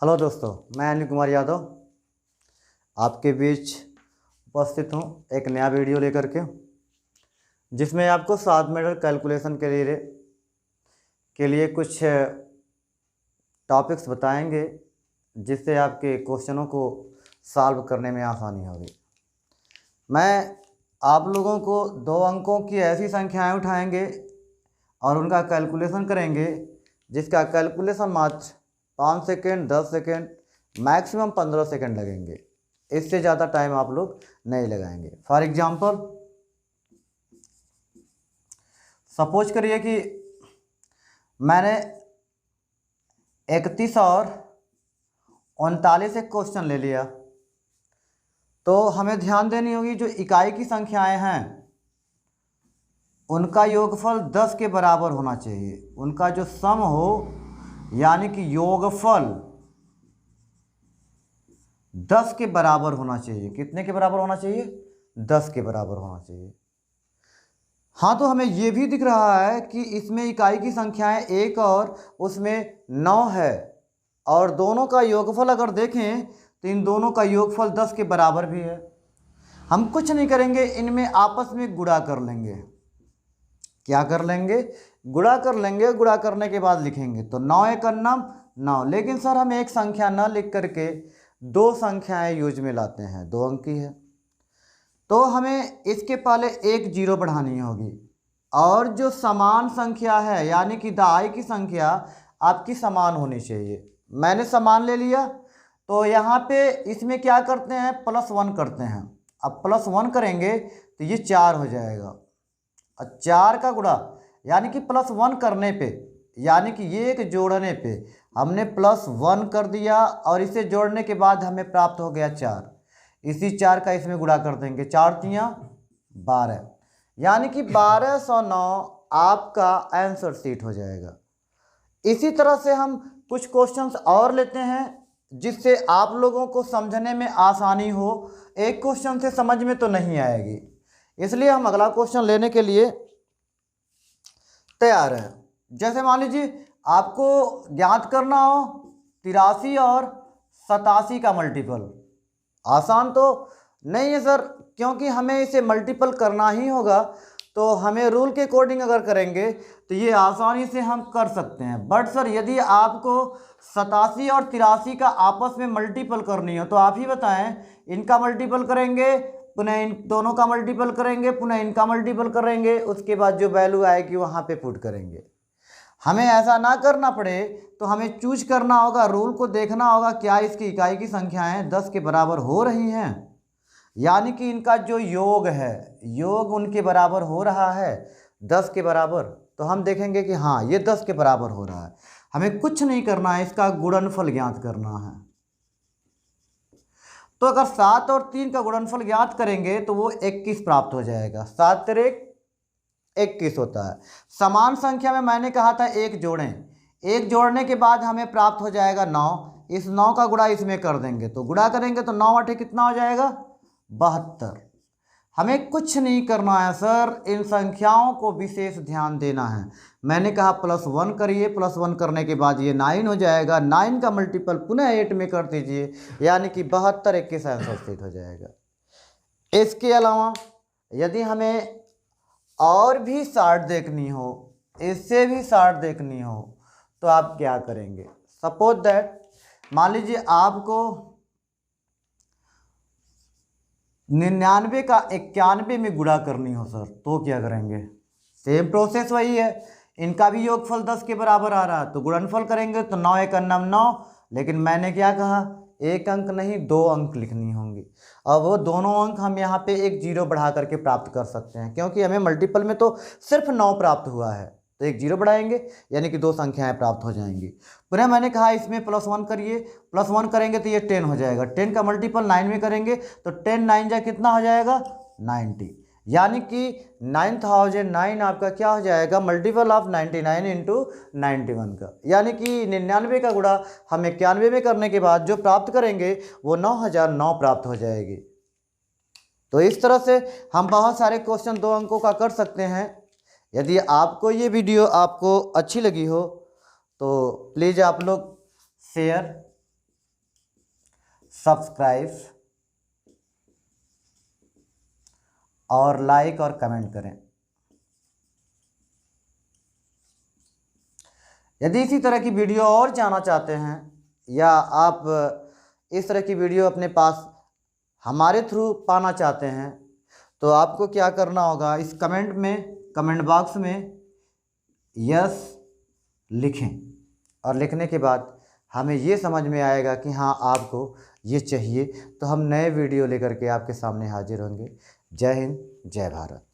Hello दोस्तों, मैं अनिल कुमार यादव आपके बीच उपस्थित हूँ एक नया वीडियो लेकर के, जिसमें आपको 7 मिनट कैलकुलेशन के लिए कुछ टॉपिक्स बताएंगे, जिससे आपके क्वेश्चनों को सॉल्व करने में आसानी होगी। मैं आप लोगों को 2 अंकों की ऐसी संख्याएं उठाएंगे और उनका कैलकुलेशन करेंगे, जिसका कैलकुलेशन मात्र 5 सेकेंड, 10 सेकेंड, मैक्सिमम 15 सेकेंड लगेंगे। इससे ज़्यादा टाइम आप लोग नहीं लगाएंगे। फॉर एग्जांपल, सपोज करिए कि मैंने 31 और 39 एक क्वेश्चन ले लिया, तो हमें ध्यान देनी होगी जो इकाई की संख्याएं हैं उनका योगफल 10 के बराबर होना चाहिए। उनका जो सम हो, यानी कि योगफल 10 के बराबर होना चाहिए। कितने के बराबर होना चाहिए? 10 के बराबर होना चाहिए। हाँ, तो हमें यह भी दिख रहा है कि इसमें इकाई की संख्याएं 1 और उसमें 9 है, और दोनों का योगफल अगर देखें तो इन दोनों का योगफल 10 के बराबर भी है। हम कुछ नहीं करेंगे, इनमें आपस में गुणा कर लेंगे। क्या कर लेंगे? गुणा कर लेंगे। गुणा करने के बाद लिखेंगे तो 9 एक 9। लेकिन सर हम एक संख्या न लिख करके 2 संख्याएं यूज में लाते हैं, 2 अंक की है, तो हमें इसके पहले एक जीरो बढ़ानी होगी, और जो समान संख्या है यानी कि दाई की संख्या आपकी समान होनी चाहिए। मैंने समान ले लिया, तो यहाँ पे इसमें क्या करते हैं? +1 करते हैं। अब +1 करेंगे तो ये 4 हो जाएगा, और 4 का गुणा यानी कि +1 करने पे, यानी कि ये एक जोड़ने पे हमने +1 कर दिया, और इसे जोड़ने के बाद हमें प्राप्त हो गया 4। इसी 4 का इसमें गुणा कर देंगे, 4 तियाँ 12, यानी कि 1209 आपका आंसर शीट हो जाएगा। इसी तरह से हम कुछ क्वेश्चंस और लेते हैं, जिससे आप लोगों को समझने में आसानी हो। एक क्वेश्चन से समझ में तो नहीं आएगी, इसलिए हम अगला क्वेश्चन लेने के लिए तैयार हैं। जैसे मान लीजिए आपको ज्ञात करना हो 83 और 87 का मल्टीपल। आसान तो नहीं है सर, क्योंकि हमें इसे मल्टीपल करना ही होगा, तो हमें रूल के अकॉर्डिंग अगर करेंगे तो ये आसानी से हम कर सकते हैं। बट सर यदि आपको 87 और 83 का आपस में मल्टीपल करनी हो, तो आप ही बताएं, इनका मल्टीपल करेंगे, पुनः इन दोनों का मल्टीपल करेंगे, पुनः इनका मल्टीपल करेंगे, उसके बाद जो वैल्यू आएगी वहाँ पे पुट करेंगे। हमें ऐसा ना करना पड़े तो हमें चूज करना होगा, रूल को देखना होगा, क्या इसकी इकाई की संख्याएं 10 के बराबर हो रही हैं, यानी कि इनका जो योग है, योग उनके बराबर हो रहा है 10 के बराबर, तो हम देखेंगे कि हाँ ये 10 के बराबर हो रहा है। हमें कुछ नहीं करना है, इसका गुणनफल ज्ञात करना है। तो अगर 7 और 3 का गुणनफल ज्ञात करेंगे तो वो 21 प्राप्त हो जाएगा। 7 तिरेक 21 होता है। समान संख्या में मैंने कहा था एक जोड़ें, एक जोड़ने के बाद हमें प्राप्त हो जाएगा 9। इस 9 का गुणा इसमें कर देंगे, तो गुणा करेंगे तो 9 8 कितना हो जाएगा? 72। हमें कुछ नहीं करना है सर, इन संख्याओं को विशेष ध्यान देना है। मैंने कहा +1 करिए, +1 करने के बाद ये 9 हो जाएगा। 9 का मल्टीपल पुनः 8 में कर दीजिए, यानी कि 72 21 आंसर शीट हो जाएगा। इसके अलावा यदि हमें और भी शार्ट देखनी हो, इससे भी शार्ट देखनी हो, तो आप क्या करेंगे? सपोज दैट मान लीजिए आपको 99 का 91 में गुणा करनी हो सर, तो क्या करेंगे? सेम प्रोसेस वही है, इनका भी योगफल 10 के बराबर आ रहा है, तो गुणनफल करेंगे तो 9 एक 9। लेकिन मैंने क्या कहा? एक अंक नहीं 2 अंक लिखनी होंगी, और वो दोनों अंक हम यहाँ पे एक जीरो बढ़ा करके प्राप्त कर सकते हैं, क्योंकि हमें मल्टीपल में तो सिर्फ 9 प्राप्त हुआ है, तो एक जीरो बढ़ाएंगे यानी कि 2 संख्याएं प्राप्त हो जाएंगी। पुनः मैंने कहा इसमें +1 करिए, +1 करेंगे तो ये 10 हो जाएगा। 10 का मल्टीपल 9 में करेंगे तो 10 9 जा कितना हो जाएगा? 90, यानी कि 9009 आपका क्या हो जाएगा? मल्टीपल ऑफ 99 इंटू 91 का, यानी कि 99 का गुणा हम 91 में करने के बाद जो प्राप्त करेंगे वो 9009 प्राप्त हो जाएगी। तो इस तरह से हम बहुत सारे क्वेश्चन 2 अंकों का कर सकते हैं। यदि आपको ये वीडियो आपको अच्छी लगी हो तो प्लीज़ आप लोग शेयर, सब्सक्राइब और लाइक और कमेंट करें। यदि इसी तरह की वीडियो और जाना चाहते हैं या आप इस तरह की वीडियो अपने पास हमारे थ्रू पाना चाहते हैं तो आपको क्या करना होगा, इस कमेंट बॉक्स में यस लिखें और लिखने के बाद हमें ये समझ में आएगा कि हाँ आपको ये चाहिए, तो हम नए वीडियो लेकर के आपके सामने हाजिर होंगे। जय हिंद, जय भारत।